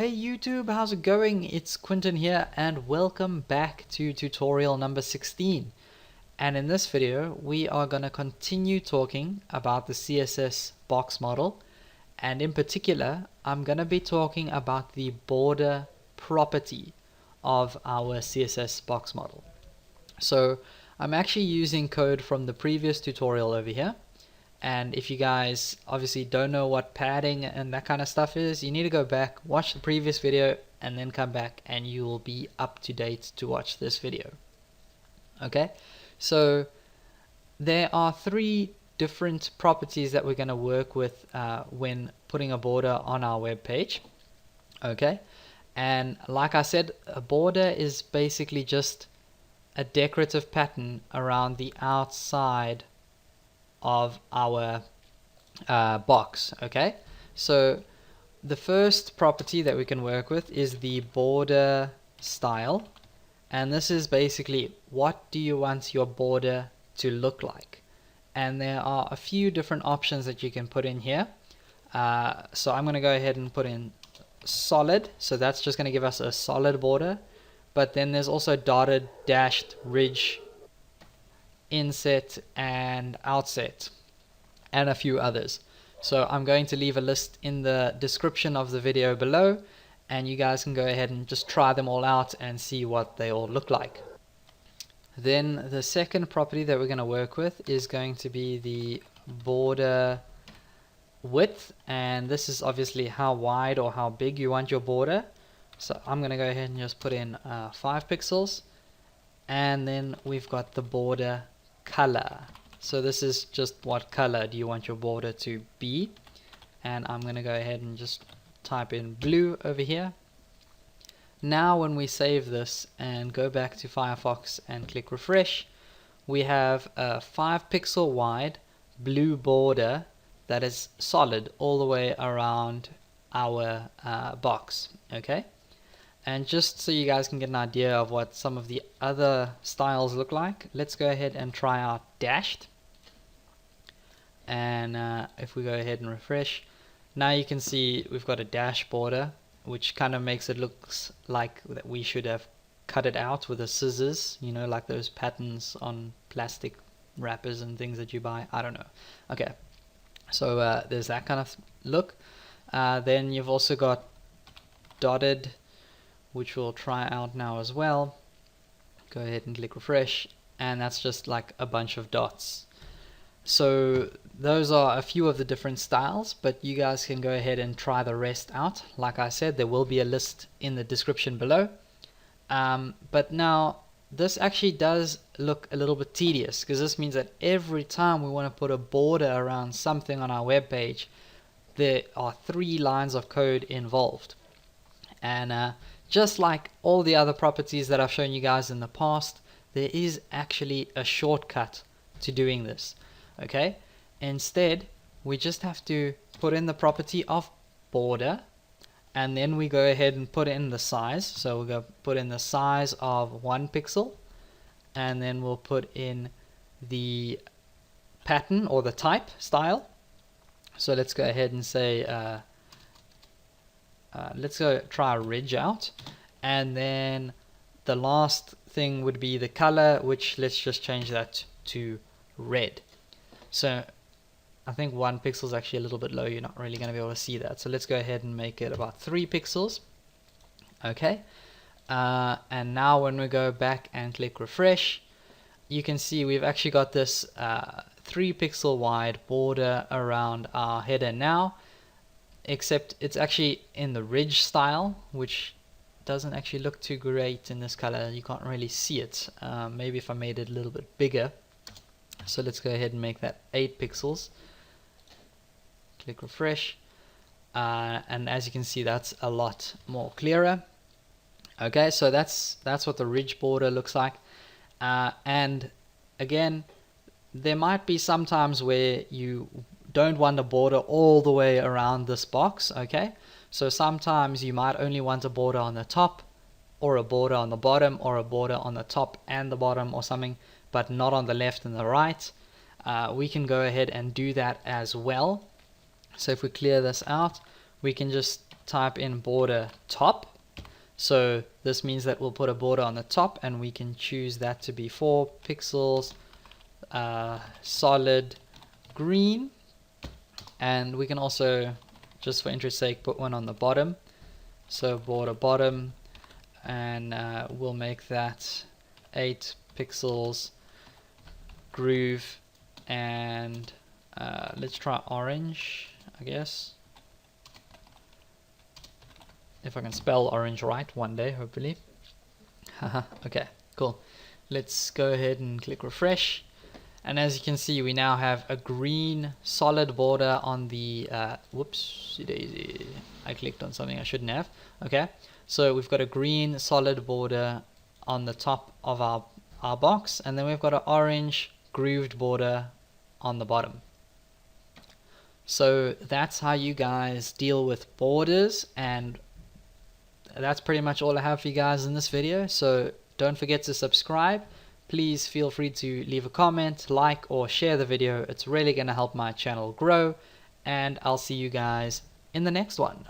Hey YouTube, how's it going? It's Quinton here and welcome back to tutorial number 16. And in this video we are going to continue talking about the CSS box model, and in particular I'm going to be talking about the border property of our CSS box model. So I'm actually using code from the previous tutorial over here. And if you guys obviously don't know what padding and that kind of stuff is, you need to go back, watch the previous video, and then come back and you will be up to date to watch this video. Okay, so there are three different properties that we're going to work with when putting a border on our web page. Okay, and like I said, a border is basically just a decorative pattern around the outside of our box. Okay, so the first property that we can work with is the border style, and this is basically what do you want your border to look like, and there are a few different options that you can put in here. So I'm going to go ahead and put in solid, so that's just going to give us a solid border, but then there's also dotted, dashed, ridge, inset and outset, and a few others. So I'm going to leave a list in the description of the video below, and you guys can go ahead and just try them all out and see what they all look like. Then the second property that we're going to work with is going to be the border width, and this is obviously how wide or how big you want your border. So I'm going to go ahead and just put in 5 pixels, and then we've got the border color. So this is just what color do you want your border to be, and I'm going to go ahead and just type in blue over here. Now when we save this and go back to Firefox and click refresh, we have a 5 pixel wide blue border that is solid all the way around our box. Okay, and just so you guys can get an idea of what some of the other styles look like, let's go ahead and try out dashed. And if we go ahead and refresh, now you can see we've got a dash border, which kind of makes it look like that we should have cut it out with a scissors, you know, like those patterns on plastic wrappers and things that you buy. I don't know. Okay, so there's that kind of look. Then you've also got dotted, which we'll try out now as well. Go ahead and click refresh, and that's just like a bunch of dots. So those are a few of the different styles, but you guys can go ahead and try the rest out. Like I said, there will be a list in the description below. But now this actually does look a little bit tedious, because this means that every time we want to put a border around something on our web page, there are 3 lines of code involved. And just like all the other properties that I've shown you guys in the past, there is actually a shortcut to doing this. Okay, instead we just have to put in the property of border, and then we go ahead and put in the size. So we'll go put in the size of 1 pixel, and then we'll put in the pattern or the type style. So let's go ahead and say let's go try ridge out, and then the last thing would be the color, which let's just change that to red. So I think 1 pixel is actually a little bit low, you're not really going to be able to see that, so let's go ahead and make it about 3 pixels. Okay, and now when we go back and click refresh, you can see we've actually got this 3 pixel wide border around our header now, except it's actually in the ridge style, which doesn't actually look too great in this color. You can't really see it. Maybe if I made it a little bit bigger. So let's go ahead and make that 8 pixels. Click refresh, and as you can see, that's a lot more clearer. Okay, so that's what the ridge border looks like. And again, there might be some times where you don't want a border all the way around this box. Okay, so sometimes you might only want a border on the top, or a border on the bottom, or a border on the top and the bottom or something, but not on the left and the right. We can go ahead and do that as well. So if we clear this out, we can just type in border top. So this means that we'll put a border on the top, and we can choose that to be 4 pixels, solid green, and we can also, just for interest's sake, put one on the bottom. So border bottom, and we'll make that 8 pixels groove, and let's try orange, I guess, if I can spell orange right one day, hopefully. Haha, okay, cool. Let's go ahead and click refresh, and as you can see, we now have a green solid border on the whoopsie daisy, I clicked on something I shouldn't have. Okay, so we've got a green solid border on the top of our box, and then we've got an orange grooved border on the bottom. So that's how you guys deal with borders, and that's pretty much all I have for you guys in this video. So don't forget to subscribe. Please feel free to leave a comment, like, or share the video. It's really going to help my channel grow, and I'll see you guys in the next one.